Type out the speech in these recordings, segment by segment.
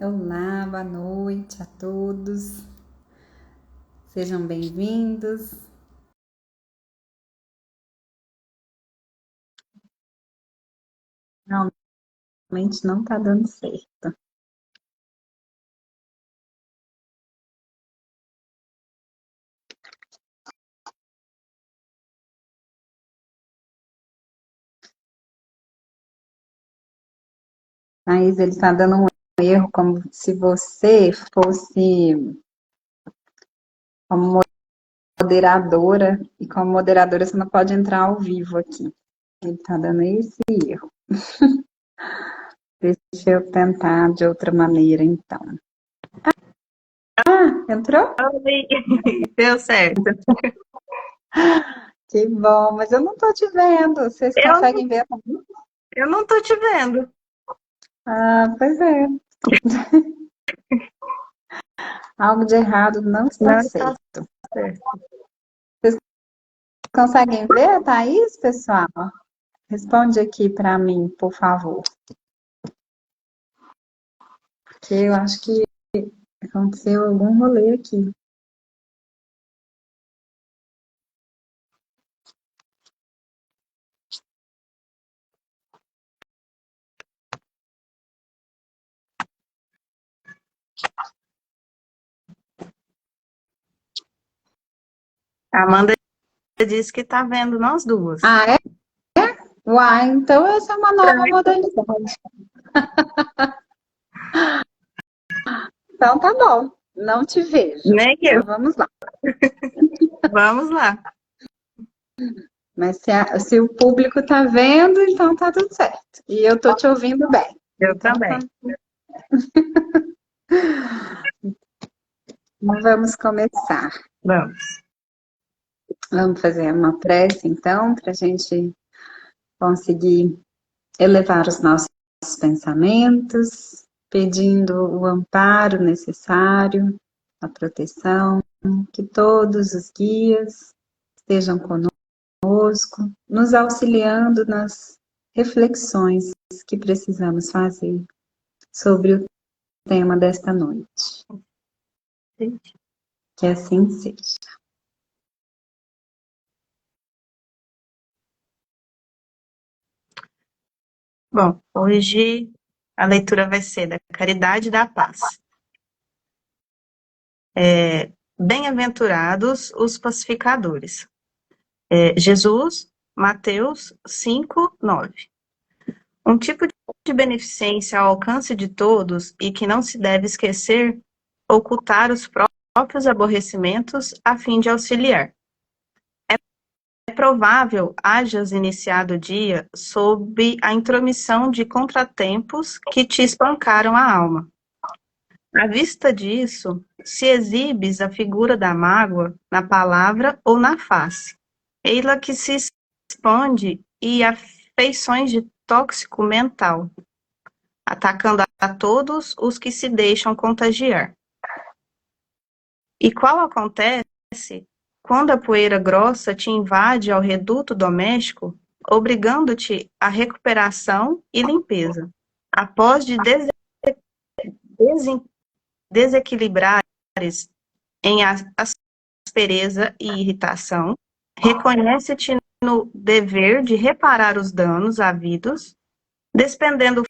Olá, boa noite a todos. Sejam bem-vindos. Realmente não está dando certo. Mas ele está dando um erro como se você fosse como moderadora, e como moderadora você não pode entrar ao vivo aqui. Ele está dando esse erro. Deixa eu tentar de outra maneira, então. Ah, entrou? Oi, deu certo. Que bom, mas eu não estou te vendo. Vocês conseguem ver? Eu não tô te vendo. Ah, pois é. Algo de errado não está Não está certo. certo. Conseguem ver, Thaís, pessoal? Responde aqui para mim, por favor. Porque eu acho que aconteceu algum rolê aqui. A Amanda disse que tá vendo nós duas. Ah, é? Uai, então essa é uma nova modalidade. Então tá bom, não te vejo. Nem eu. Então vamos lá. Vamos lá. Mas se o público tá vendo, então tá tudo certo. E eu tô te ouvindo bem. Eu Então também. vamos começar. Vamos. Vamos fazer uma prece, então, para a gente conseguir elevar os nossos pensamentos, pedindo o amparo necessário, a proteção, que todos os guias estejam conosco, nos auxiliando nas reflexões que precisamos fazer sobre o tema desta noite. Que assim seja. Bom, hoje a leitura vai ser da Caridade e da Paz. Bem-aventurados os pacificadores. Jesus, Mateus 5, 9. Um tipo de beneficência ao alcance de todos e que não se deve esquecer, ocultar os próprios aborrecimentos a fim de auxiliar. É provável hajas iniciado o dia sob a intromissão de contratempos que te espancaram a alma. À vista disso, se exibes a figura da mágoa na palavra ou na face, ei-la que se expande e afeições de tóxico mental, atacando a todos os que se deixam contagiar. E qual acontece quando a poeira grossa te invade ao reduto doméstico, obrigando-te à recuperação e limpeza. Após de desequilibrares em aspereza e irritação, reconhece-te no dever de reparar os danos havidos, despendendo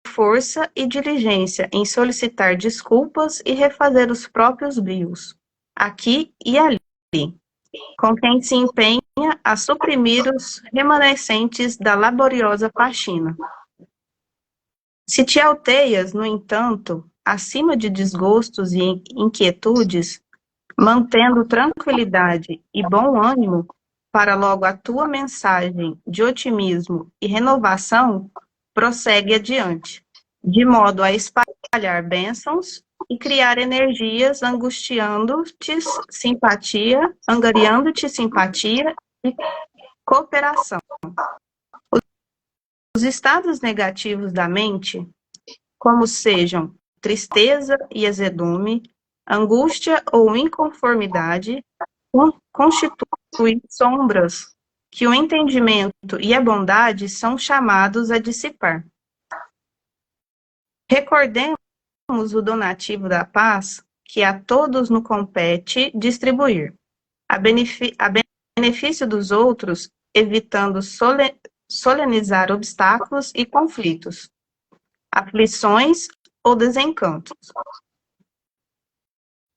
força e diligência em solicitar desculpas e refazer os próprios brios, aqui e ali, com quem se empenha a suprimir os remanescentes da laboriosa faxina. Se te alteias, no entanto, acima de desgostos e inquietudes, mantendo tranquilidade e bom ânimo para logo a tua mensagem de otimismo e renovação, prossegue adiante, de modo a espalhar bênçãos e criar energias angariando-te simpatia e cooperação. Os estados negativos da mente, como sejam tristeza e azedume, angústia ou inconformidade, constituem sombras que o entendimento e a bondade são chamados a dissipar. Recordemos o donativo da paz que a todos nos compete distribuir, a benefício dos outros, evitando solenizar obstáculos e conflitos, aflições ou desencantos,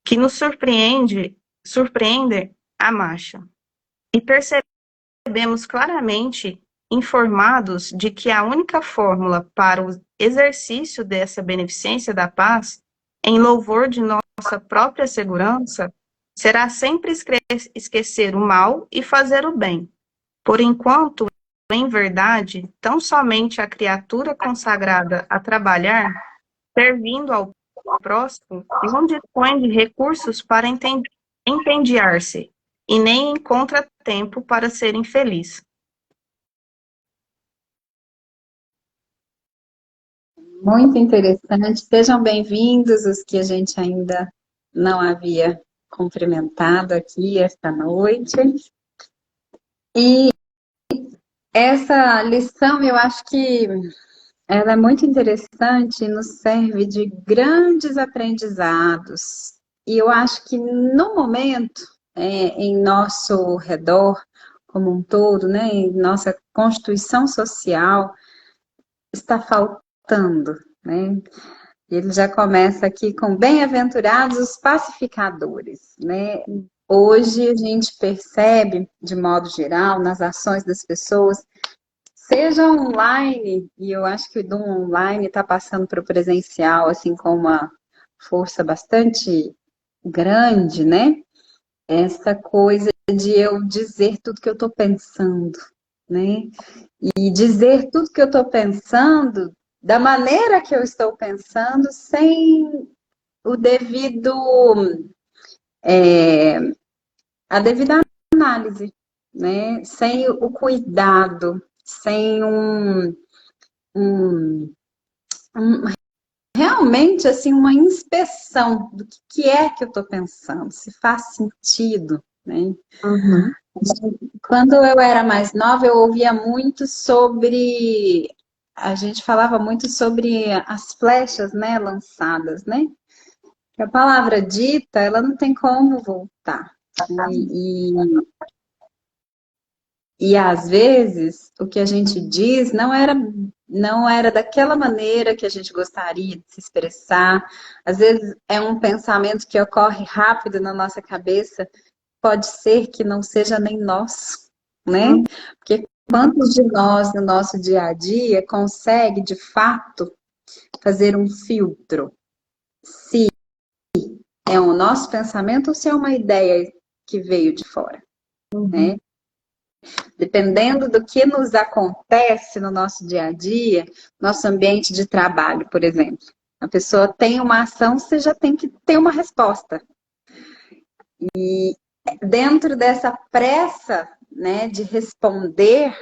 que nos surpreende a marcha. E percebemos claramente, informados de que a única fórmula para o exercício dessa beneficência da paz, em louvor de nossa própria segurança, será sempre esquecer o mal e fazer o bem. Por enquanto, em verdade, tão somente a criatura consagrada a trabalhar, servindo ao próximo, não dispõe de recursos para entendiar-se, e nem encontra tempo para ser infeliz. Muito interessante. Sejam bem-vindos os que a gente ainda não havia cumprimentado aqui esta noite. E essa lição, eu acho que ela é muito interessante e nos serve de grandes aprendizados. E eu acho que no momento, em nosso redor, como um todo, né, em nossa constituição social, está faltando, né? Ele já começa aqui com bem-aventurados os pacificadores, né? Hoje a gente percebe, de modo geral, nas ações das pessoas, seja online, e eu acho que o do online está passando para o presencial, assim, com uma força bastante grande, né? Essa coisa de eu dizer tudo que eu estou pensando, né? E dizer tudo que eu estou pensando da maneira que eu estou pensando, sem o devido, a devida análise, né? Sem o cuidado, sem um, realmente assim uma inspeção do que é que eu estou pensando, se faz sentido, né? Uhum. Quando eu era mais nova, eu ouvia muito sobre, a gente falava muito sobre as flechas, né, lançadas, né? Que a palavra dita, ela não tem como voltar. E às vezes o que a gente diz não era daquela maneira que a gente gostaria de se expressar. Às vezes é um pensamento que ocorre rápido na nossa cabeça, pode ser que não seja nem nosso, né? Porque quantos de nós no nosso dia a dia consegue de fato fazer um filtro se é o nosso pensamento ou se é uma ideia que veio de fora, né? Dependendo do que nos acontece no nosso dia a dia, nosso ambiente de trabalho, por exemplo. A pessoa tem uma ação, você já tem que ter uma resposta. E dentro dessa pressa, né, de responder,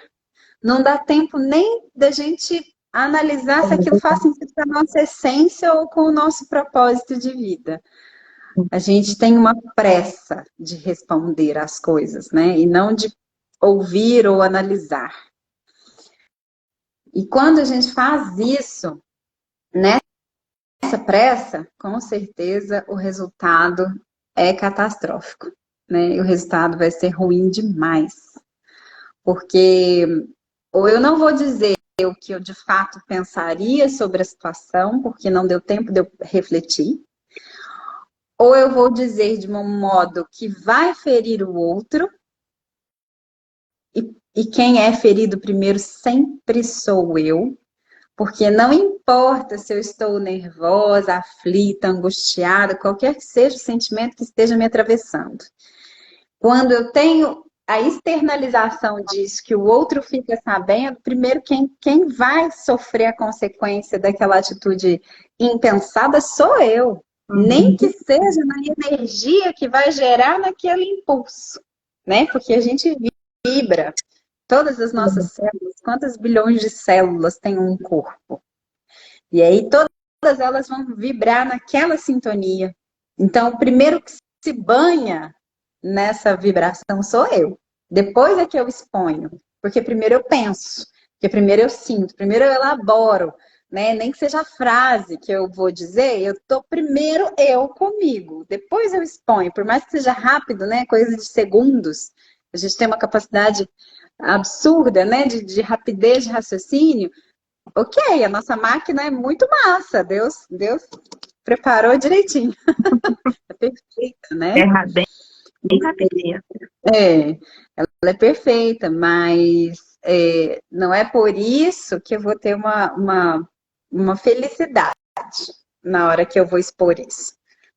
não dá tempo nem da gente analisar se aquilo faz sentido com a nossa essência ou com o nosso propósito de vida. A gente tem uma pressa de responder às coisas, né? E não de ouvir ou analisar. E quando a gente faz isso, nessa pressa, com certeza o resultado é catastrófico, né? E o resultado vai ser ruim demais. Porque, ou eu não vou dizer o que eu de fato pensaria sobre a situação, porque não deu tempo de eu refletir, ou eu vou dizer de um modo que vai ferir o outro, e quem é ferido primeiro sempre sou eu, porque não importa se eu estou nervosa, aflita, angustiada, qualquer que seja o sentimento que esteja me atravessando. Quando eu tenho a externalização disso, que o outro fica sabendo, primeiro quem vai sofrer a consequência daquela atitude impensada sou eu. Nem que seja na energia que vai gerar naquele impulso, né? Porque a gente vibra. Todas as nossas células, quantas bilhões de células tem um corpo? E aí todas elas vão vibrar naquela sintonia. Então, o primeiro que se banha nessa vibração sou eu. Depois é que eu exponho. Porque primeiro eu penso, porque primeiro eu sinto, primeiro eu elaboro, né? Nem que seja a frase que eu vou dizer, eu tô primeiro eu comigo, depois eu exponho, por mais que seja rápido, né? Coisa de segundos, a gente tem uma capacidade absurda, né? De rapidez de raciocínio. Ok, a nossa máquina é muito massa, Deus preparou direitinho, é perfeita, né? Bem, bem rapidinho. É, ela é perfeita, mas não é por isso que eu vou ter uma felicidade na hora que eu vou expor isso,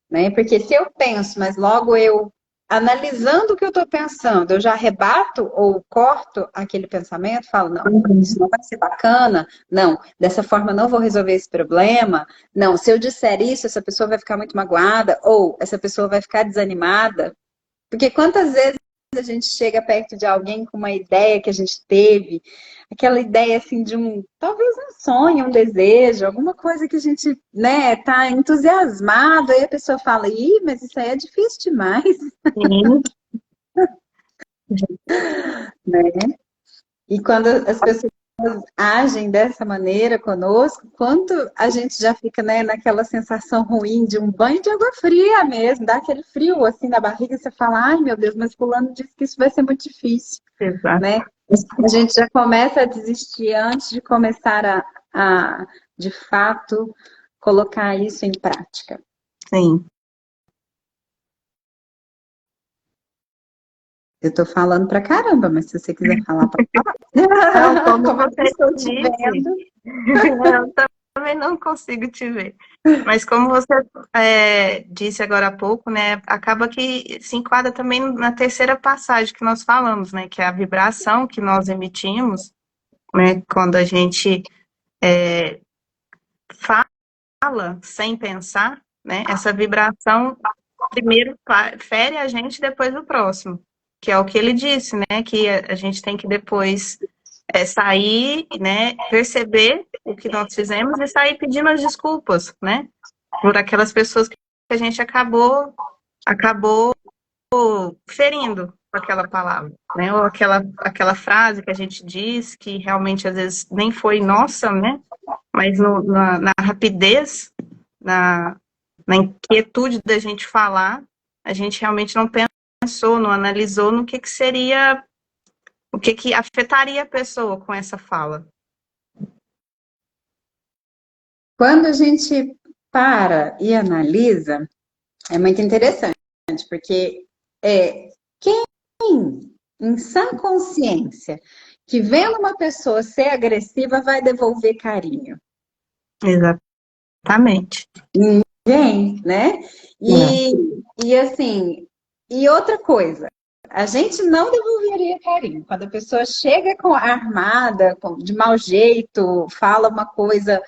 né? Porque se eu penso, mas logo eu, analisando o que eu estou pensando, eu já rebato ou corto aquele pensamento, falo, não, isso não vai ser bacana, não, dessa forma eu não vou resolver esse problema, não, se eu disser isso, essa pessoa vai ficar muito magoada, ou essa pessoa vai ficar desanimada, porque quantas vezes a gente chega perto de alguém com uma ideia que a gente teve, aquela ideia assim de talvez um sonho, um desejo, alguma coisa que a gente, né, tá entusiasmado, aí a pessoa fala, ih, mas isso aí é difícil demais, Sim. né? E quando as pessoas agem dessa maneira conosco, quanto a gente já fica, né, naquela sensação ruim de um banho de água fria mesmo, dá aquele frio assim na barriga, você fala, ai meu Deus, mas fulano disse que isso vai ser muito difícil, Exato. né? A gente já começa a desistir antes de começar de fato, colocar isso em prática. Sim. Eu tô falando pra caramba, mas se você quiser falar, pode Então, falar. como Como eu não você estou te disse, vendo. eu também não consigo te ver. Mas como você disse agora há pouco, né, acaba que se enquadra também na terceira passagem que nós falamos, né, que é a vibração que nós emitimos, né, quando a gente fala sem pensar, né, essa vibração primeiro fere a gente, depois o próximo, que é o que ele disse, né, que a gente tem que depois sair, né, perceber o que nós fizemos e sair pedindo as desculpas, né, por aquelas pessoas que a gente acabou ferindo com aquela palavra, né, ou aquela frase que a gente diz que realmente às vezes nem foi nossa, né, mas na rapidez, na, na inquietude da gente falar, a gente realmente não pensou, não analisou no que seria, o que afetaria a pessoa com essa fala. Quando a gente para e analisa, é muito interessante, porque quem em sã consciência que vendo uma pessoa ser agressiva vai devolver carinho? Exatamente. Ninguém, né? E assim, e outra coisa, a gente não devolveria carinho. Quando a pessoa chega armada, de mau jeito, fala uma coisa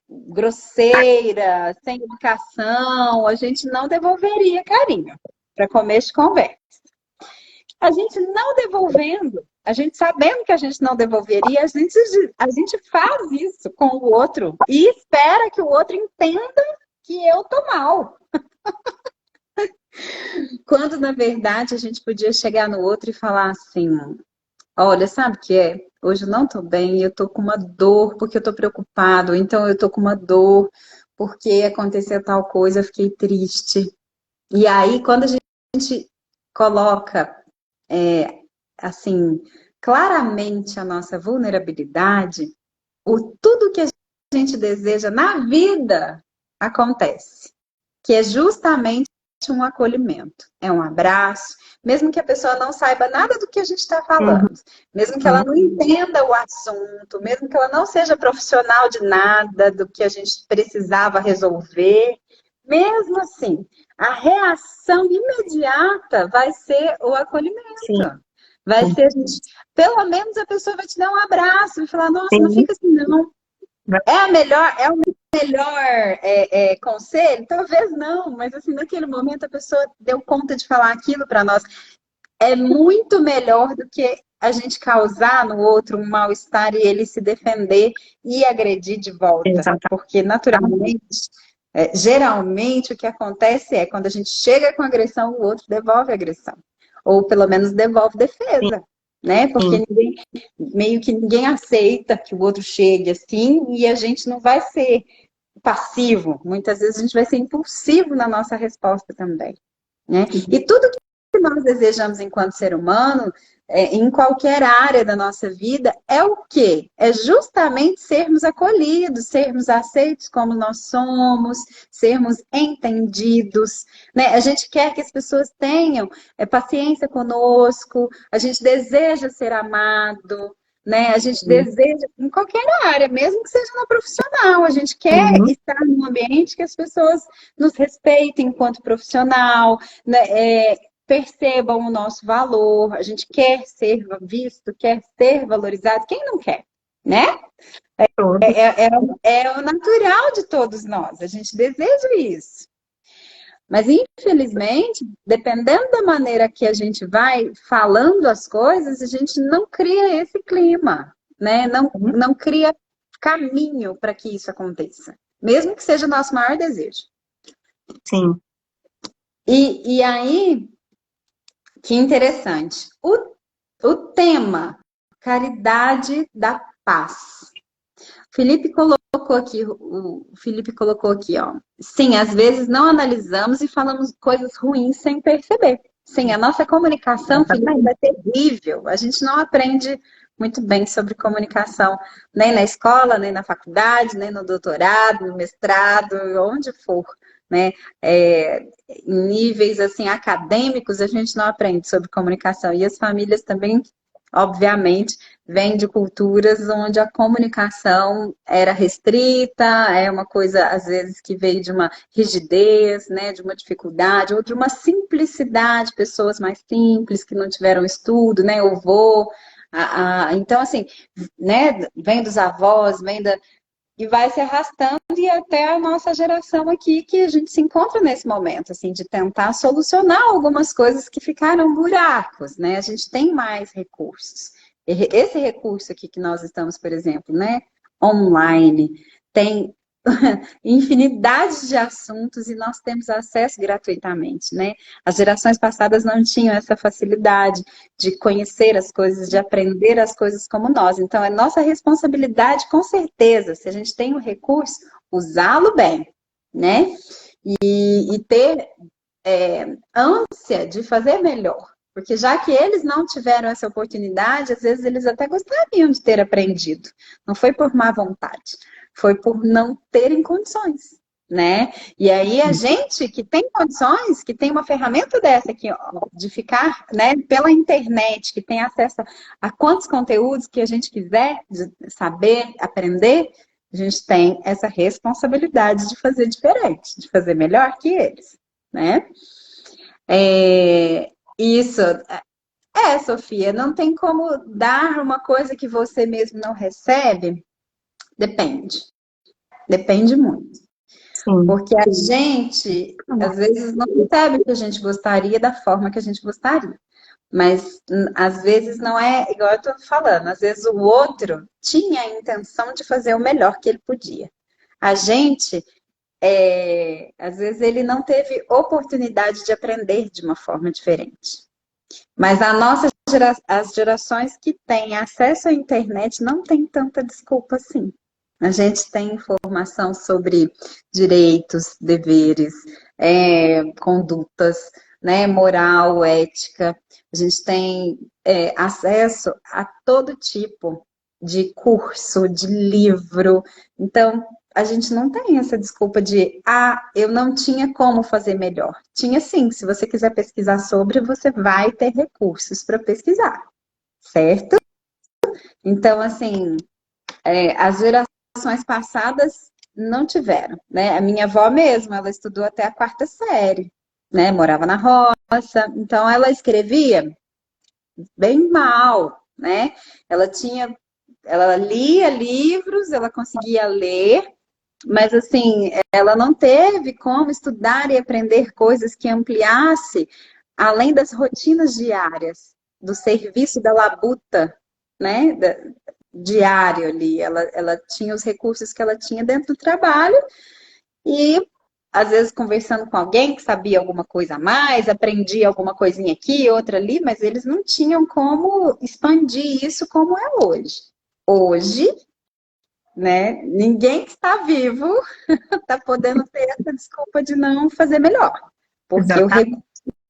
grosseira, sem educação, a gente não devolveria carinho para começo de conversa. A gente não devolvendo, a gente sabendo que a gente não devolveria, a gente faz isso com o outro e espera que o outro entenda que eu tô mal. Quando, na verdade, a gente podia chegar no outro e falar assim, olha, sabe o que é? Hoje eu não tô bem, eu tô com uma dor porque eu tô preocupado, então eu tô com uma dor porque aconteceu tal coisa, eu fiquei triste. E aí, quando a gente coloca, assim, claramente a nossa vulnerabilidade, tudo que a gente deseja na vida acontece, que é justamente um acolhimento, é um abraço, mesmo que a pessoa não saiba nada do que a gente está falando, mesmo que ela não entenda o assunto, mesmo que ela não seja profissional de nada do que a gente precisava resolver, mesmo assim, a reação imediata vai ser o acolhimento. Sim. Vai ser, pelo menos a pessoa vai te dar um abraço e falar, nossa, não fica assim, não. É o melhor conselho? Talvez não, mas assim, naquele momento a pessoa deu conta de falar aquilo para nós. É muito melhor do que a gente causar no outro um mal-estar e ele se defender e agredir de volta. Exatamente. Porque, naturalmente, geralmente o que acontece é quando a gente chega com agressão, o outro devolve agressão. Ou pelo menos devolve defesa. né? Porque sim. meio que ninguém aceita que o outro chegue assim, e a gente não vai ser passivo, muitas vezes a gente vai ser impulsivo na nossa resposta também, né? E tudo que nós desejamos enquanto ser humano, em qualquer área da nossa vida, é o quê? É justamente sermos acolhidos, sermos aceitos como nós somos, sermos entendidos, né? A gente quer que as pessoas tenham paciência conosco, a gente deseja ser amado, né? A gente deseja, em qualquer área, mesmo que seja na profissional, a gente quer Uhum. estar num ambiente que as pessoas nos respeitem enquanto profissional, né? Percebam o nosso valor, a gente quer ser visto, quer ser valorizado, quem não quer, né? Todos. É o natural de todos nós, a gente deseja isso. Mas, infelizmente, dependendo da maneira que a gente vai falando as coisas, a gente não cria esse clima, né? Uhum. Não cria caminho para que isso aconteça, mesmo que seja o nosso maior desejo. Sim. E aí, que interessante, o tema caridade da paz. Felipe o Felipe colocou aqui, ó. Sim, às vezes não analisamos e falamos coisas ruins sem perceber. Sim, a nossa comunicação, Felipe, Exatamente. é terrível. A gente não aprende muito bem sobre comunicação, nem na escola, nem na faculdade, nem no doutorado, no mestrado, onde for, né? Em níveis assim acadêmicos, a gente não aprende sobre comunicação. E as famílias também, obviamente, vem de culturas onde a comunicação era restrita, é uma coisa, às vezes, que veio de uma rigidez, né, de uma dificuldade, ou de uma simplicidade, pessoas mais simples, que não tiveram estudo, né, o vô, então, assim, né, vem dos avós, e vai se arrastando e até a nossa geração aqui, que a gente se encontra nesse momento, assim, de tentar solucionar algumas coisas que ficaram buracos, né? A gente tem mais recursos. Esse recurso aqui que nós estamos, por exemplo, né? Online, tem infinidade de assuntos e nós temos acesso gratuitamente, né? As gerações passadas não tinham essa facilidade de conhecer as coisas, de aprender as coisas como nós. Então, é nossa responsabilidade, com certeza, se a gente tem o recurso, usá-lo bem, né? E ter ânsia de fazer melhor. Porque já que eles não tiveram essa oportunidade, às vezes eles até gostariam de ter aprendido. Não foi por má vontade, foi por não terem condições, né? E aí a gente que tem condições, que tem uma ferramenta dessa aqui, ó, de ficar, né, pela internet, que tem acesso a quantos conteúdos que a gente quiser saber, aprender, a gente tem essa responsabilidade de fazer diferente, de fazer melhor que eles, né? Isso. Sofia, não tem como dar uma coisa que você mesmo não recebe? Depende. Depende muito. Sim. Porque a gente, às vezes, não recebe o que a gente gostaria da forma que a gente gostaria. Mas, às vezes, não é igual eu estou falando. Às vezes, o outro tinha a intenção de fazer o melhor que ele podia. A gente, às vezes, ele não teve oportunidade de aprender de uma forma diferente. Mas as gerações que têm acesso à internet não têm tanta desculpa assim. A gente tem informação sobre direitos, deveres, condutas, né, moral, ética. A gente tem acesso a todo tipo de curso, de livro. Então, a gente não tem essa desculpa de, eu não tinha como fazer melhor. Tinha sim, se você quiser pesquisar sobre, você vai ter recursos para pesquisar, certo? Então, assim, as gerações passadas não tiveram, né? A minha avó mesmo, ela estudou até a quarta série, né? Morava na roça, então ela escrevia bem mal, né? Ela lia livros, ela conseguia ler, mas assim, ela não teve como estudar e aprender coisas que ampliasse além das rotinas diárias, do serviço da labuta, né? Diário ali. Ela tinha os recursos que ela tinha dentro do trabalho e às vezes conversando com alguém que sabia alguma coisa a mais, aprendia alguma coisinha aqui, outra ali, mas eles não tinham como expandir isso como é hoje. Hoje, né, ninguém que está vivo está podendo ter essa desculpa de não fazer melhor, porque o Exatamente.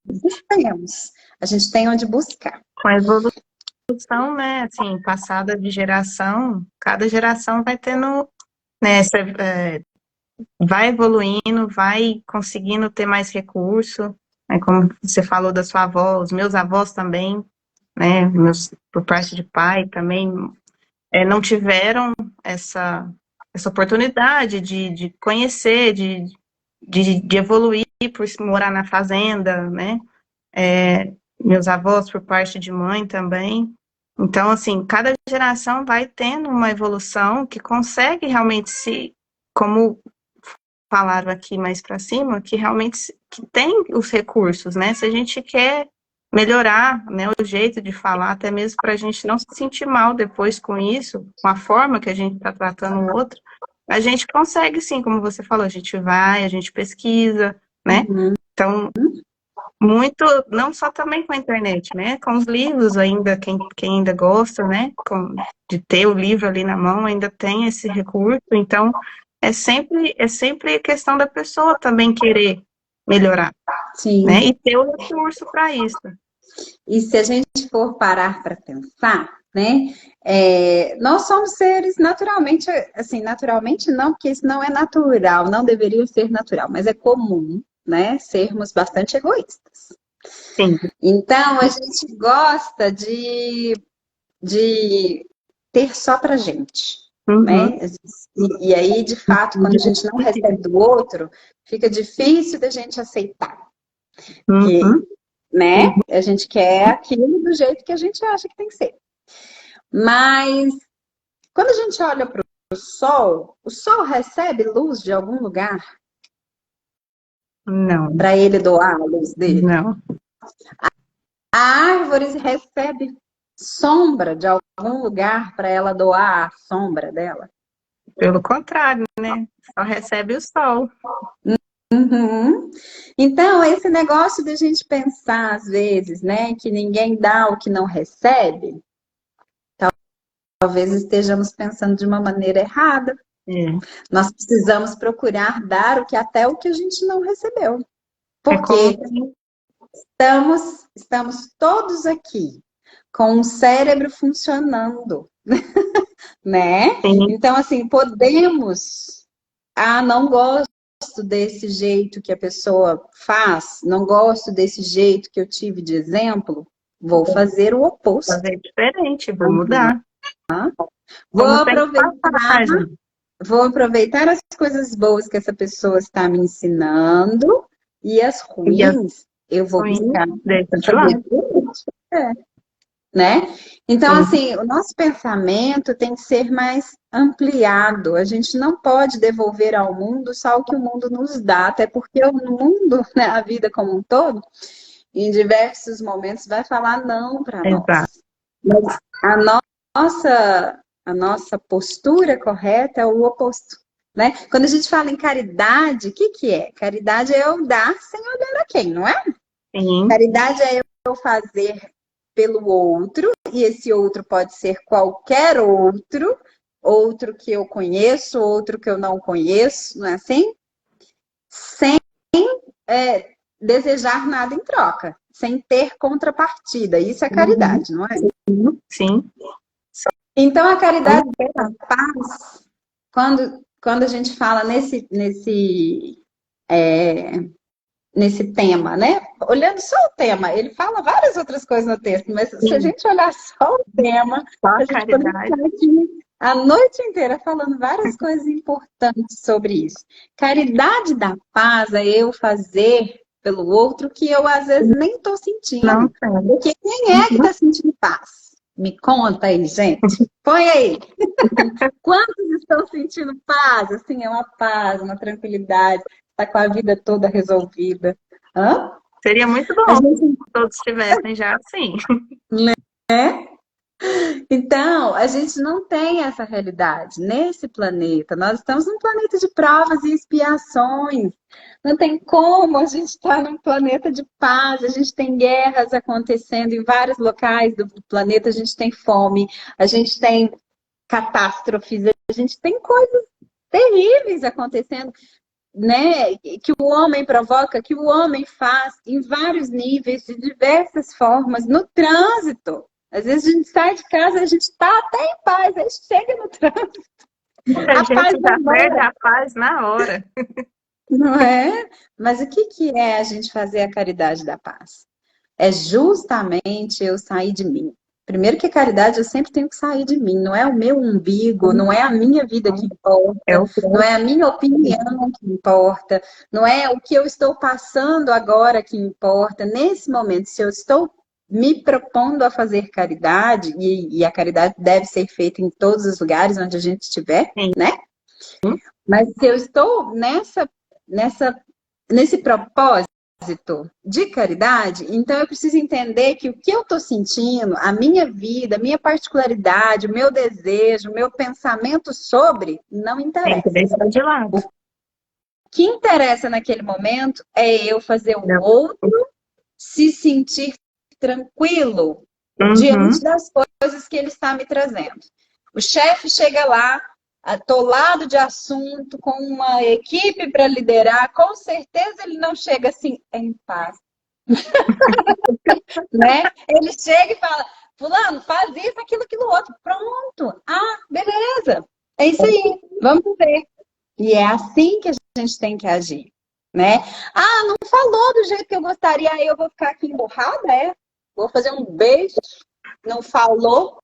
recurso temos, a gente tem onde buscar. Com a evolução, né, assim, passada de geração, cada geração vai tendo, né, vai evoluindo, vai conseguindo ter mais recurso, né, como você falou da sua avó, os meus avós também, né, por parte de pai também, não tiveram essa oportunidade de conhecer, de evoluir por morar na fazenda, né, meus avós por parte de mãe também. Então, assim, cada geração vai tendo uma evolução que consegue realmente como falaram aqui mais para cima, que realmente que tem os recursos, né? Se a gente quer melhorar, né, o jeito de falar, até mesmo para a gente não se sentir mal depois com isso, com a forma que a gente está tratando o outro, a gente consegue sim, como você falou, a gente vai, a gente pesquisa, né? Uhum. Então, muito, não só também com a internet, né? Com os livros ainda, quem ainda gosta, né? De ter o livro ali na mão, ainda tem esse recurso. Então, é sempre questão da pessoa também querer melhorar, Sim. né? E ter o recurso para isso. E se a gente for parar para pensar, né? Nós somos seres naturalmente, assim, naturalmente não, porque isso não é natural, não deveria ser natural, mas é comum, né? Sermos bastante egoístas. Sim. Então, a gente gosta de ter só pra gente, né? E aí, de fato, quando a gente não recebe do outro, fica difícil da gente aceitar. Porque, né? A gente quer aquilo do jeito que a gente acha que tem que ser. Mas, quando a gente olha para o sol recebe luz de algum lugar Não, para ele doar a luz dele? não. A árvore recebe sombra de algum lugar para ela doar a sombra dela? Pelo contrário, né? Só recebe o sol. Uhum. Então, esse negócio de a gente pensar, às vezes, né, que ninguém dá o que não recebe, talvez estejamos pensando de uma maneira errada. É. Nós precisamos procurar dar até o que a gente não recebeu. É como Porque estamos todos aqui com o cérebro funcionando, né? tem, Então, assim, podemos. Ah, não gosto desse jeito que a pessoa faz, não gosto desse jeito que eu tive de exemplo, vou fazer o oposto. fazer diferente, vou mudar. Vou Como tem aproveitar, passagem. vou aproveitar as coisas boas que essa pessoa está me ensinando e as E as ruins eu vou ruins, buscar deixa de fazer lado. diferente. Né? Então, Sim. assim, o nosso pensamento tem que ser mais ampliado. A gente não pode devolver ao mundo só o que o mundo nos dá, até porque o mundo, né, a vida como um todo, em diversos momentos vai falar não para Exato. nós. Mas a nossa postura correta é o oposto. Né? Quando a gente fala em caridade, o que é? Caridade é eu dar sem olhar a quem, não é? Sim. Caridade é eu fazer pelo outro, e esse outro pode ser qualquer outro, outro que eu conheço, outro que eu não conheço, não é assim? Sem desejar nada em troca, sem ter contrapartida. Isso é caridade, não é? Sim. Então, a caridade da paz, quando a gente fala nesse tema, né? Olhando só o tema, ele fala várias outras coisas no texto, mas se a Sim. gente olhar só o tema, Só a a gente pode caridade. ficar aqui a noite inteira falando várias coisas importantes sobre isso. Caridade da paz é eu fazer pelo outro que eu às vezes nem estou Não sentindo. tem. Porque quem é que está sentindo paz? Me conta aí, gente. Põe aí. Quantos estão sentindo paz? Assim, é uma paz, uma tranquilidade, está com a vida toda resolvida. Hã? Seria muito A bom gente, se todos estivessem já assim. né? Então, a gente não tem essa realidade nesse planeta. Nós estamos num planeta de provas e expiações. Não tem como a gente estar num planeta de paz. A gente tem guerras acontecendo em vários locais do planeta. A gente tem fome, a gente tem catástrofes, a gente tem coisas terríveis acontecendo, né? Que o homem provoca, que o homem faz em vários níveis, de diversas formas, no trânsito. Às vezes a gente sai de casa, a gente está até em paz, aí chega no trânsito, A a paz gente vai já perde embora, a paz na hora. não é? Mas o que que é a gente fazer a caridade da paz? É justamente eu sair de mim. Primeiro que a caridade eu sempre tenho que sair de mim, não é o meu umbigo, não é a minha vida que É importa, o não é a minha opinião que importa, não é o que eu estou passando agora que importa. Nesse momento, se eu estou me propondo a fazer caridade, e a caridade deve ser feita em todos os lugares onde a gente estiver, sim. né? Mas se eu estou nessa, nesse propósito, de caridade, então eu preciso entender que o que eu estou sentindo, a minha vida, a minha particularidade, o meu desejo, o meu pensamento sobre, não Tem que interessa. deixar de lado. O que interessa naquele momento é eu fazer o Não. outro se sentir tranquilo Uhum. diante das coisas que ele está me trazendo. O chefe chega lá, atolado de assunto, com uma equipe para liderar, com certeza ele não chega assim em paz, né? Ele chega e fala, fulano, faz isso, aquilo, aquilo outro. Pronto. Ah, beleza. É isso aí. Vamos ver. E é assim que a gente tem que agir, né? Ah, não falou do jeito que eu gostaria, aí eu vou ficar aqui emburrada, é? Vou fazer um beijo. Não falou.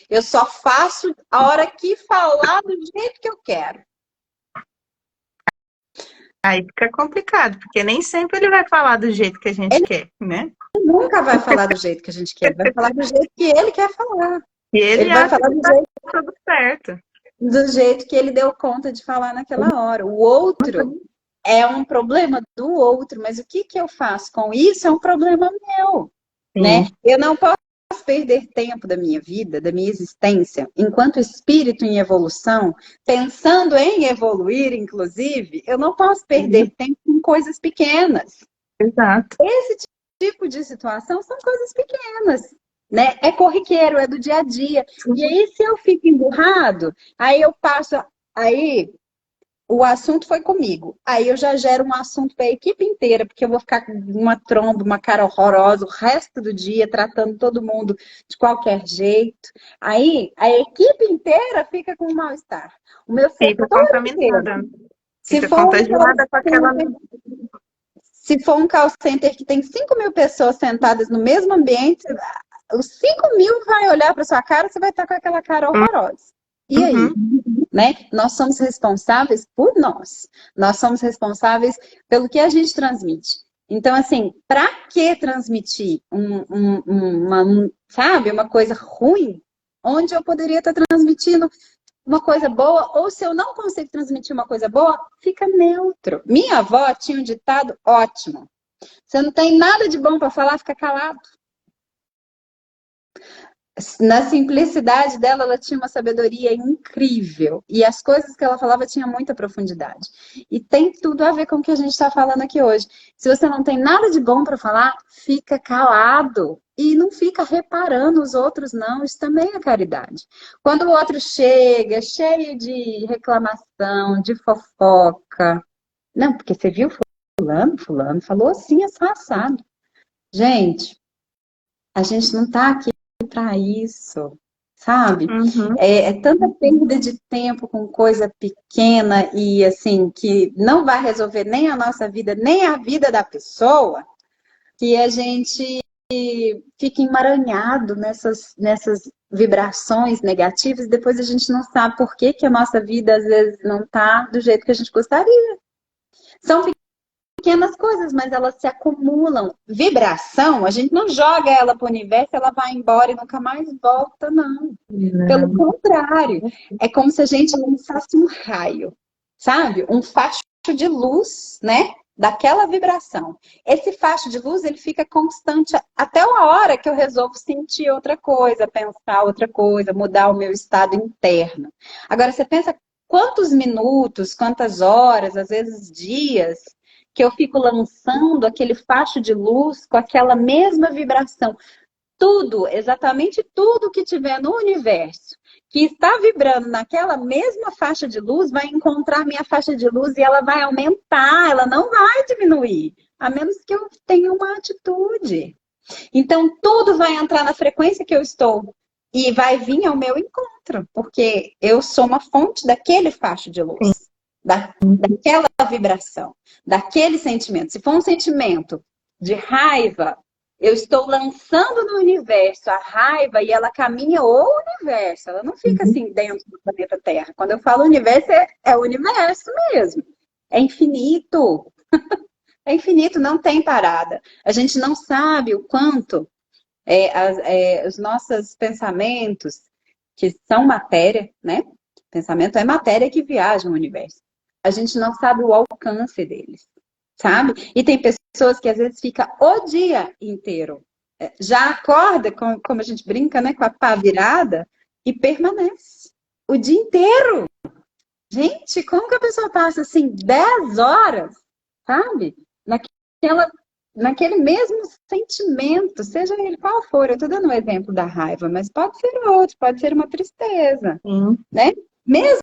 Eu só faço a hora que falar do jeito que eu quero. Aí fica complicado, porque nem sempre ele vai falar do jeito que a gente Ele quer, né? nunca vai falar do jeito que a gente quer, vai falar do jeito que ele quer falar. E ele Ele vai acha falar que tá tudo certo. do jeito que ele deu conta de falar naquela hora. O outro é um problema do outro, mas o que que eu faço com isso é um problema meu, Sim. né? Eu não posso perder tempo da minha vida, da minha existência, enquanto espírito em evolução, pensando em evoluir, inclusive, eu não posso perder tempo com coisas pequenas. Exato. Esse tipo de situação são coisas pequenas, né? É corriqueiro, é do dia a dia. E aí, se eu fico emburrado, aí eu passo, aí o assunto foi comigo. Aí eu já gero um assunto para a equipe inteira, porque eu vou ficar com uma tromba, uma cara horrorosa o resto do dia, tratando todo mundo de qualquer jeito. Aí a equipe inteira fica com um mal-estar. O meu Fica setor inteiro. contaminada. Se Fica for um call contagiada com aquela. center, se for um call center que tem 5.000 pessoas sentadas no mesmo ambiente, os 5.000 vai olhar para sua cara, você vai estar com aquela cara horrorosa. E aí? Uhum. Né? Nós somos responsáveis por nós. Nós somos responsáveis pelo que a gente transmite. Então, assim, para que transmitir sabe, uma coisa ruim, onde eu poderia estar transmitindo uma coisa boa, ou se eu não consigo transmitir uma coisa boa, fica neutro. Minha avó tinha um ditado ótimo. Você não tem nada de bom para falar, fica calado. Na simplicidade dela, ela tinha uma sabedoria incrível. E as coisas que ela falava tinham muita profundidade. E tem tudo a ver com o que a gente está falando aqui hoje. Se você não tem nada de bom para falar, fica calado. E não fica reparando os outros, não. Isso também é caridade. Quando o outro chega, cheio de reclamação, de fofoca. Não, porque você viu fulano falou assim, assado. Gente, a gente não está aqui para isso, sabe? Uhum. É tanta perda de tempo com coisa pequena e assim, que não vai resolver nem a nossa vida, nem a vida da pessoa, que a gente fica emaranhado nessas vibrações negativas, e depois a gente não sabe por que que a nossa vida às vezes não está do jeito que a gente gostaria. São pequenas coisas, mas elas se acumulam. Vibração, a gente não joga ela para o universo, ela vai embora e nunca mais volta, não. Pelo Não. contrário, é como se a gente lançasse um raio, sabe? Um facho de luz, né? daquela vibração. Esse facho de luz, ele fica constante até a hora que eu resolvo sentir outra coisa, pensar outra coisa, mudar o meu estado interno. Agora, você pensa quantos minutos, quantas horas, às vezes dias, que eu fico lançando aquele facho de luz com aquela mesma vibração. Tudo, exatamente tudo que tiver no universo, que está vibrando naquela mesma faixa de luz, vai encontrar minha faixa de luz e ela vai aumentar, ela não vai diminuir, a menos que eu tenha uma atitude. Então, tudo vai entrar na frequência que eu estou e vai vir ao meu encontro, porque eu sou uma fonte daquele facho de luz, daquela vibração, daquele sentimento. Se for um sentimento de raiva, eu estou lançando no universo a raiva e ela caminha o universo. Ela não fica assim dentro do planeta Terra. Quando eu falo universo, é o universo mesmo. É infinito. É infinito, não tem parada. A gente não sabe o quanto os nossos pensamentos, que são matéria, né? Pensamento é matéria que viaja no universo. A gente não sabe o alcance deles, sabe? E tem pessoas que às vezes ficam o dia inteiro. Já acorda, como a gente brinca, né? Com a pá virada e permanece o dia inteiro. Gente, como que a pessoa passa assim 10 horas, sabe? Naquele mesmo sentimento, seja ele qual for. Eu estou dando um exemplo da raiva, mas pode ser outro, pode ser uma tristeza, né? Mesmo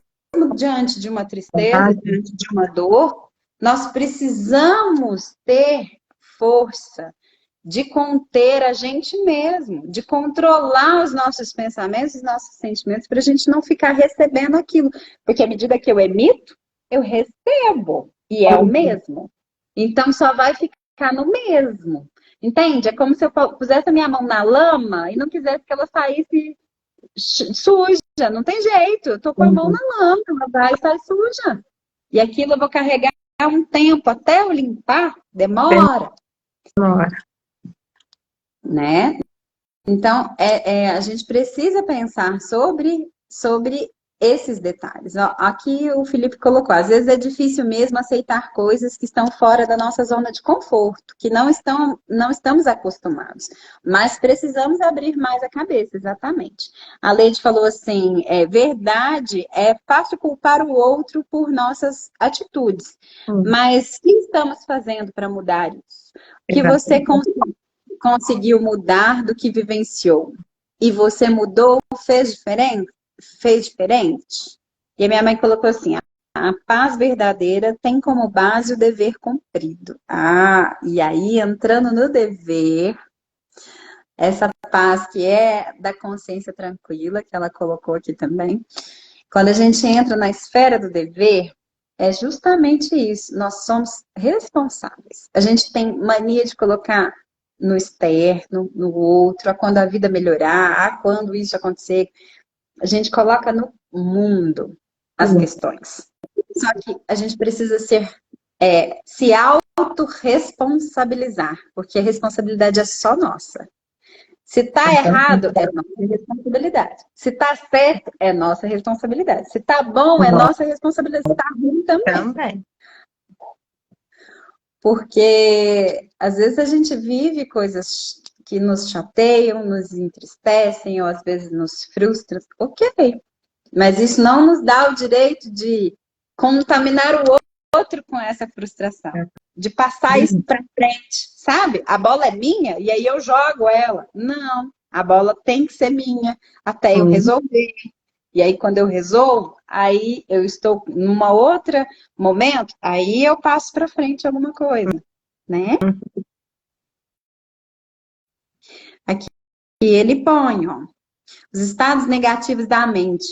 diante de uma tristeza, diante de uma dor, nós precisamos ter força de conter a gente mesmo, de controlar os nossos pensamentos, os nossos sentimentos, para a gente não ficar recebendo aquilo. Porque à medida que eu emito, eu recebo, e é o mesmo. Então só vai ficar no mesmo. Entende? É como se eu pusesse a minha mão na lama e não quisesse que ela saísse suja. Não tem jeito. Eu tô com a mão na lama, ela vai e sai suja. E aquilo eu vou carregar um tempo até eu limpar, demora. Né? Então, a gente precisa pensar sobre esses detalhes. Ó, aqui o Felipe colocou, às vezes é difícil mesmo aceitar coisas que estão fora da nossa zona de conforto, que não estamos acostumados, mas precisamos abrir mais a cabeça, exatamente. A Leide falou assim, verdade, é fácil culpar o outro por nossas atitudes, mas o que estamos fazendo para mudar isso? O que você conseguiu mudar do que vivenciou? E você mudou, fez diferente? E a minha mãe colocou assim, a paz verdadeira tem como base o dever cumprido. E aí entrando no dever, essa paz que é da consciência tranquila, que ela colocou aqui também, quando a gente entra na esfera do dever, é justamente isso, nós somos responsáveis. A gente tem mania de colocar no externo, no outro, quando a vida melhorar, quando isso acontecer. A gente coloca no mundo as questões. Só que a gente precisa se autorresponsabilizar, porque a responsabilidade é só nossa. Se está errado, é nossa responsabilidade. Se está certo, é nossa responsabilidade. Se está bom, é nossa responsabilidade. Se está ruim, também. Porque às vezes a gente vive coisas que nos chateiam, nos entristecem, ou às vezes nos frustram. Ok. Mas isso não nos dá o direito de contaminar o outro com essa frustração. De passar isso para frente, sabe? A bola é minha e aí eu jogo ela. Não, a bola tem que ser minha até eu resolver. E aí quando eu resolvo, aí eu estou numa outra momento, aí eu passo para frente alguma coisa, né? Aqui ele põe, ó, os estados negativos da mente,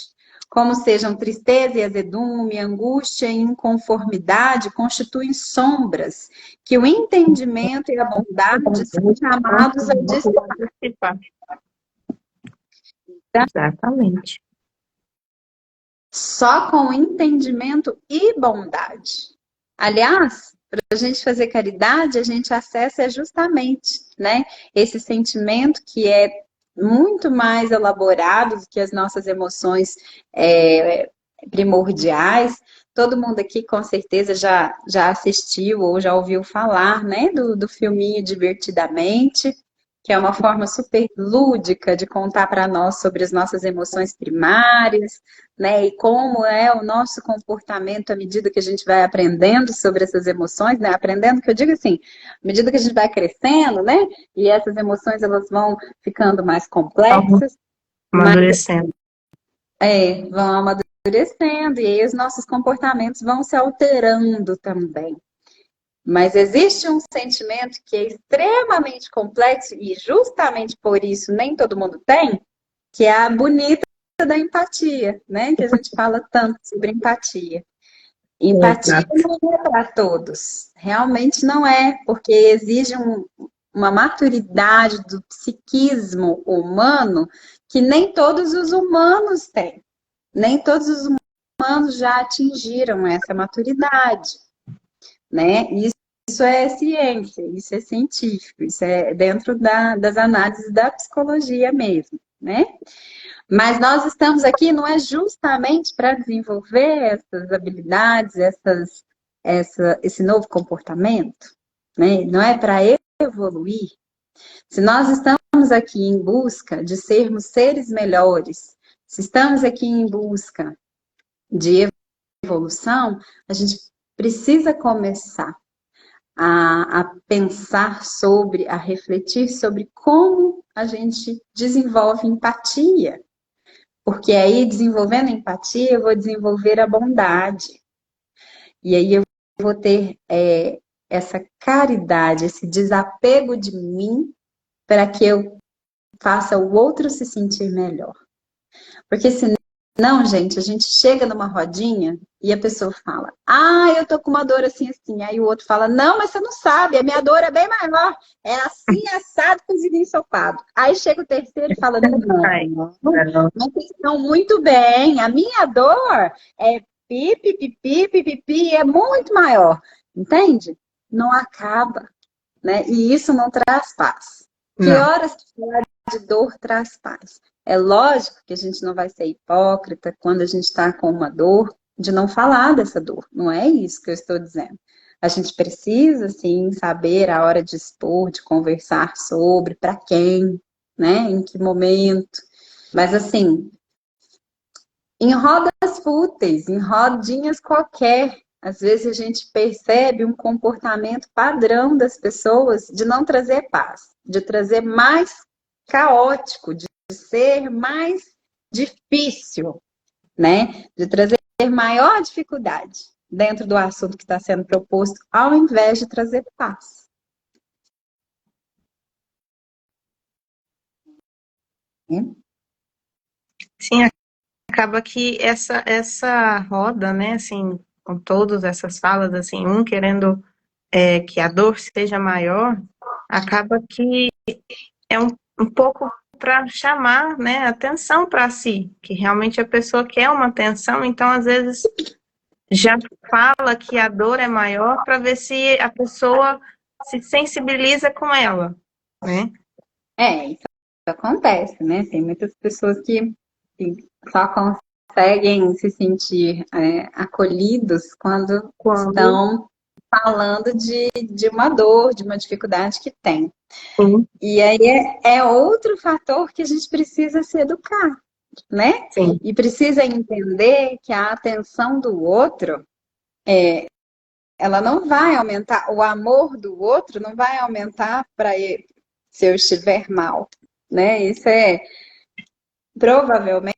como sejam tristeza e azedume, angústia e inconformidade, constituem sombras que o entendimento e a bondade são chamados a dissipar. Exatamente. Só com entendimento e bondade. Aliás, para a gente fazer caridade, a gente acessa justamente, né, esse sentimento que é muito mais elaborado do que as nossas emoções primordiais. Todo mundo aqui com certeza já assistiu ou já ouviu falar, né, do filminho Divertidamente, que é uma forma super lúdica de contar para nós sobre as nossas emoções primárias, né, e como é o nosso comportamento à medida que a gente vai aprendendo sobre essas emoções, né, aprendendo, que eu digo assim, à medida que a gente vai crescendo, né, e essas emoções elas vão ficando mais Algo complexas, mas amadurecendo. vão amadurecendo, e aí os nossos comportamentos vão se alterando também. Mas existe um sentimento que é extremamente complexo, e justamente por isso nem todo mundo tem, que é a bonita da empatia, né? Que a gente fala tanto sobre empatia. Empatia Exato. não é para todos, realmente não é, porque exige uma maturidade do psiquismo humano que nem todos os humanos têm. Nem todos os humanos já atingiram essa maturidade, né? Isso é ciência, isso é científico, isso é dentro das análises da psicologia mesmo, né? Mas nós estamos aqui não é justamente para desenvolver essas habilidades, esse novo comportamento, né? Não é para evoluir. Se nós estamos aqui em busca de sermos seres melhores, se estamos aqui em busca de evolução, a gente precisa começar a pensar sobre, a refletir sobre como a gente desenvolve empatia. Porque aí, desenvolvendo empatia, eu vou desenvolver a bondade. E aí eu vou ter essa caridade, esse desapego de mim para que eu faça o outro se sentir melhor. Porque senão, gente, a gente chega numa rodinha e a pessoa fala, eu tô com uma dor assim, assim. Aí o outro fala, não, mas você não sabe, a minha dor é bem maior. É assim, assado, cozido, ensopado. Aí chega o terceiro e fala, Ai, não, não. mas vocês estão muito bem. A minha dor é pipi, pipi, pipi, é muito maior. Entende? Não acaba, né? E isso não traz paz. Que Não. horas que falar de dor traz paz? É lógico que a gente não vai ser hipócrita quando a gente está com uma dor, de não falar dessa dor. Não é isso que eu estou dizendo. A gente precisa, sim, saber a hora de expor, de conversar sobre, para quem, né? Em que momento. Mas, assim, em rodas fúteis, em rodinhas qualquer, às vezes a gente percebe um comportamento padrão das pessoas de não trazer paz, de trazer mais caótico, de ser mais difícil, né? De trazer maior dificuldade dentro do assunto que está sendo proposto, ao invés de trazer paz. Né? Sim, acaba que essa roda, né, assim, com todas essas falas, assim, um querendo que a dor seja maior, acaba que é um pouco para chamar, né, atenção para si, que realmente a pessoa quer uma atenção, então às vezes já fala que a dor é maior para ver se a pessoa se sensibiliza com ela, né? Isso acontece, né? Tem muitas pessoas que só conseguem se sentir acolhidos quando Quando estão falando de uma dor, de uma dificuldade que tem. sim, E aí é outro fator que a gente precisa se educar, né? sim, E precisa entender que a atenção do outro, ela não vai aumentar, o amor do outro não vai aumentar para se eu estiver mal, né? Isso é provavelmente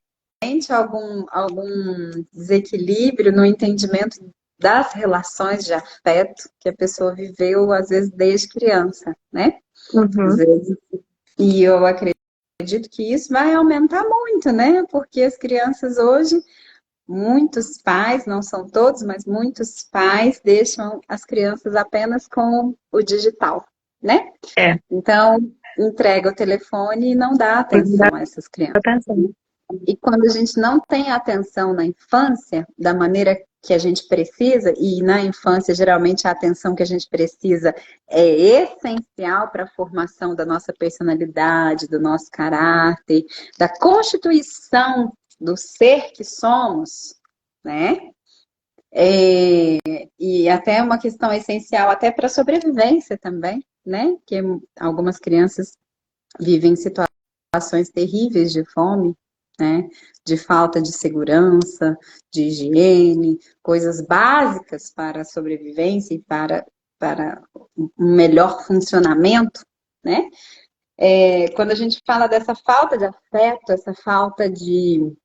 algum desequilíbrio no entendimento das relações de afeto que a pessoa viveu, às vezes, desde criança, né? Às uhum, vezes. E eu acredito que isso vai aumentar muito, né? Porque as crianças hoje, muitos pais, não são todos, mas muitos pais deixam as crianças apenas com o digital, né? é, Então, entrega o telefone e não dá dá atenção a essas crianças. atenção. E quando a gente não tem atenção na infância, da maneira que a gente precisa, e na infância, geralmente, a atenção que a gente precisa é essencial para a formação da nossa personalidade, do nosso caráter, da constituição do ser que somos, né? E até uma questão essencial até para a sobrevivência também, né? Que algumas crianças vivem situações terríveis de fome, né? De falta de segurança, de higiene, coisas básicas para a sobrevivência e para um melhor funcionamento, né? Quando a gente fala dessa falta de afeto, essa falta de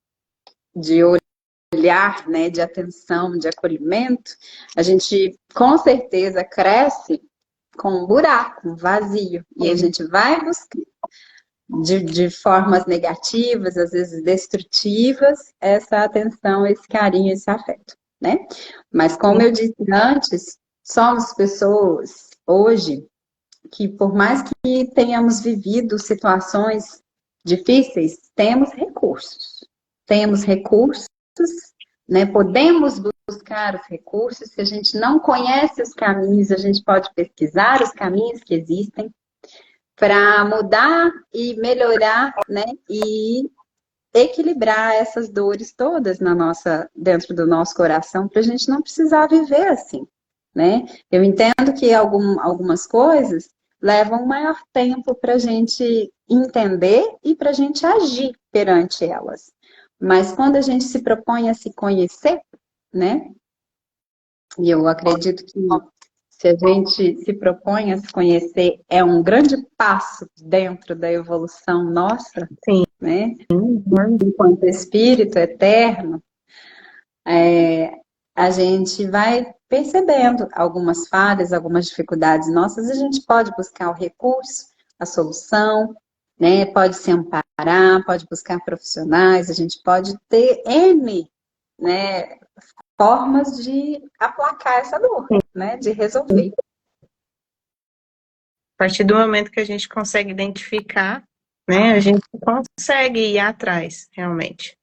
olhar, né, de atenção, de acolhimento, a gente com certeza cresce com um buraco, um vazio, e a gente vai buscar de formas negativas, às vezes destrutivas, essa atenção, esse carinho, esse afeto, né? Mas como eu disse antes, somos pessoas hoje que por mais que tenhamos vivido situações difíceis, temos recursos. Temos recursos, né? Podemos buscar os recursos. Se a gente não conhece os caminhos, a gente pode pesquisar os caminhos que existem para mudar e melhorar, né? E equilibrar essas dores todas dentro do nosso coração, para a gente não precisar viver assim, né? Eu entendo que algumas coisas levam um maior tempo para a gente entender e para a gente agir perante elas. Mas quando a gente se propõe a se conhecer, né? E eu acredito que se a gente se propõe a se conhecer, é um grande passo dentro da evolução nossa, Sim. né? Enquanto espírito eterno, a gente vai percebendo algumas falhas, algumas dificuldades nossas, e a gente pode buscar o recurso, a solução, né? Pode se amparar, pode buscar profissionais, a gente pode ter N, né, formas de aplacar essa dor, né? De resolver. A partir do momento que a gente consegue identificar, né, a gente consegue ir atrás, realmente,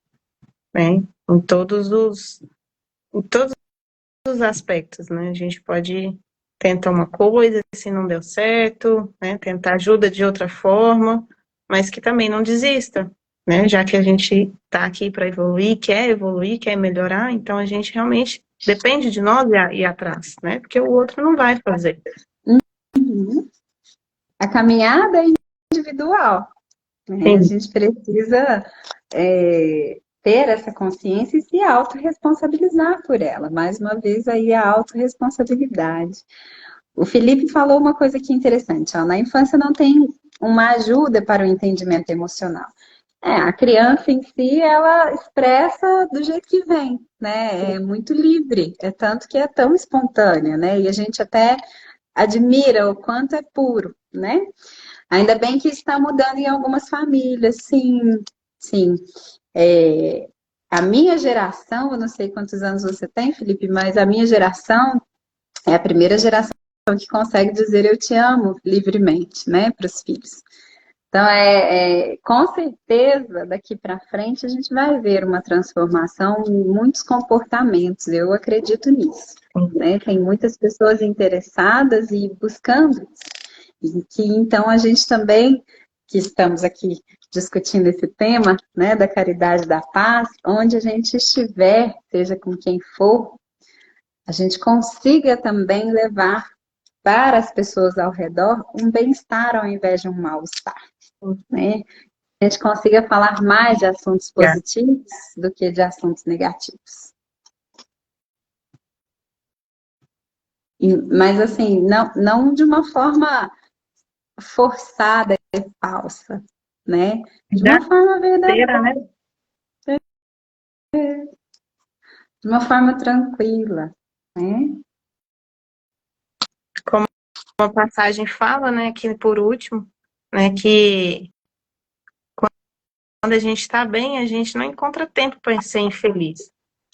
né? Em todos os aspectos, né? A gente pode tentar uma coisa, se não deu certo, né? Tentar ajuda de outra forma, mas que também não desista, né? Já que a gente está aqui para evoluir, quer melhorar, então a gente realmente depende de nós ir atrás, né? Porque o outro não vai fazer. Uhum. A caminhada é individual, né? A gente precisa ter essa consciência e se autorresponsabilizar por ela. Mais uma vez aí a autorresponsabilidade. O Felipe falou uma coisa aqui interessante, ó, na infância não tem uma ajuda para o entendimento emocional. A criança em si, ela expressa do jeito que vem, né? É muito livre, é tanto que é tão espontânea, né? E a gente até admira o quanto é puro, né? Ainda bem que está mudando em algumas famílias, sim, sim. A minha geração, eu não sei quantos anos você tem, Felipe, mas a minha geração é a primeira geração que consegue dizer eu te amo livremente, né, para os filhos. Então, com certeza, daqui para frente, a gente vai ver uma transformação em muitos comportamentos. Eu acredito nisso. Né? Tem muitas pessoas interessadas e buscando. E que, então, a gente também, que estamos aqui discutindo esse tema, né, da caridade da paz, onde a gente estiver, seja com quem for, a gente consiga também levar para as pessoas ao redor um bem-estar ao invés de um mal-estar. Né? A gente consiga falar mais de assuntos positivos do que de assuntos negativos. Mas assim, não de uma forma forçada e falsa, né? De uma forma verdadeira, né? de uma forma tranquila, né? Como uma passagem fala, né, que por último, né, que quando a gente está bem, a gente não encontra tempo para ser infeliz,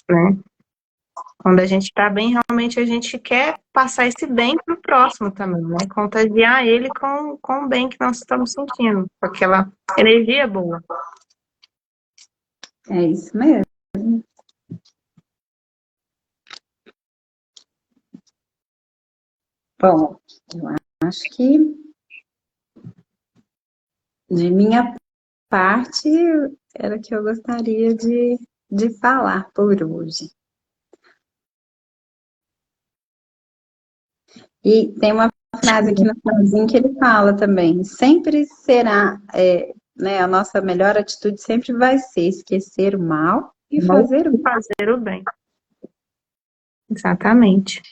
né? Quando a gente está bem, realmente a gente quer passar esse bem para o próximo também, né? Contagiar ele com o bem que nós estamos sentindo, com aquela energia boa. É isso mesmo. Bom, eu acho que de minha parte era o que eu gostaria de falar por hoje. E tem uma frase aqui no finalzinho que ele fala também, sempre será, né, a nossa melhor atitude sempre vai ser esquecer o mal e fazer o bem. Fazer o bem. Exatamente.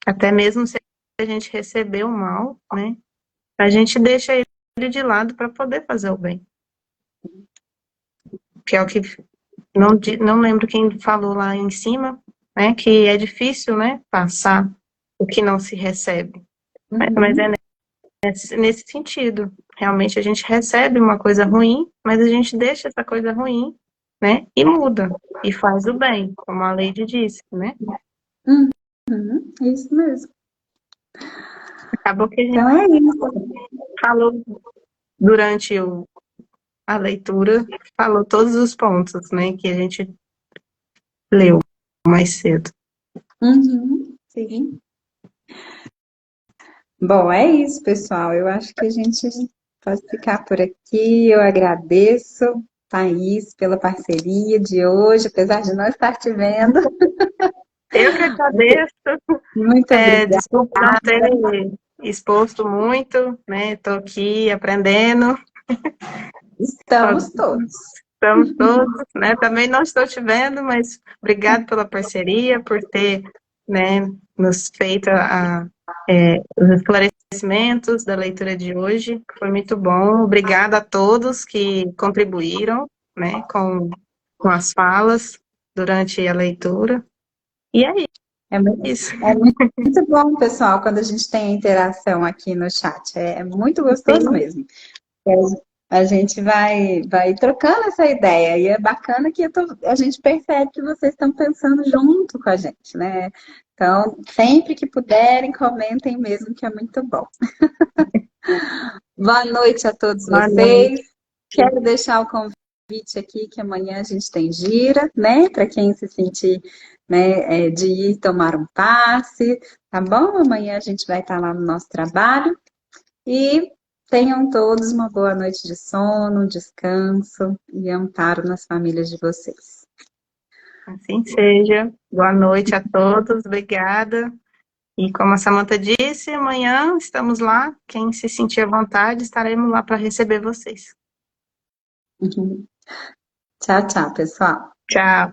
Até mesmo se a gente receber o mal, né? A gente deixa ele de lado para poder fazer o bem. Que é o que não lembro quem falou lá em cima, né? Que é difícil, né? Passar o que não se recebe. Mas é nesse sentido. Realmente a gente recebe uma coisa ruim, mas a gente deixa essa coisa ruim, né? E muda. E faz o bem, como a Lady disse, né? Isso mesmo. Acabou que a gente Então é isso. falou durante a leitura, falou todos os pontos, né? Que a gente leu mais cedo. Sim. Bom, é isso, pessoal. Eu acho que a gente pode ficar por aqui. Eu agradeço, Thaís, pela parceria de hoje, apesar de não estar te vendo. Eu que agradeço. Muito obrigada. Desculpa não ter exposto muito, né? Estou aqui aprendendo. Estamos todos. Estamos todos, né? Também não estou te vendo, mas obrigado pela parceria, por ter, né, nos feito os esclarecimentos da leitura de hoje. Foi muito bom. Obrigada a todos que contribuíram, né, com as falas durante a leitura. E é É muito, isso. é muito bom, pessoal, quando a gente tem interação aqui no chat. É muito gostoso Sim, mesmo. A gente vai trocando essa ideia e é bacana que a gente percebe que vocês estão pensando junto com a gente, né? Então, sempre que puderem, comentem mesmo, que é muito bom. Boa noite a todos boa noite. vocês. Quero deixar o convite aqui que amanhã a gente tem gira, né? Para quem se sentir, né, de ir tomar um passe, tá bom? Amanhã a gente vai estar lá no nosso trabalho. E tenham todos uma boa noite de sono, descanso e amparo nas famílias de vocês. Assim seja. Boa noite a todos. Obrigada. E como a Samantha disse, amanhã estamos lá. Quem se sentir à vontade, estaremos lá para receber vocês. Tchau, tchau, pessoal. Tchau.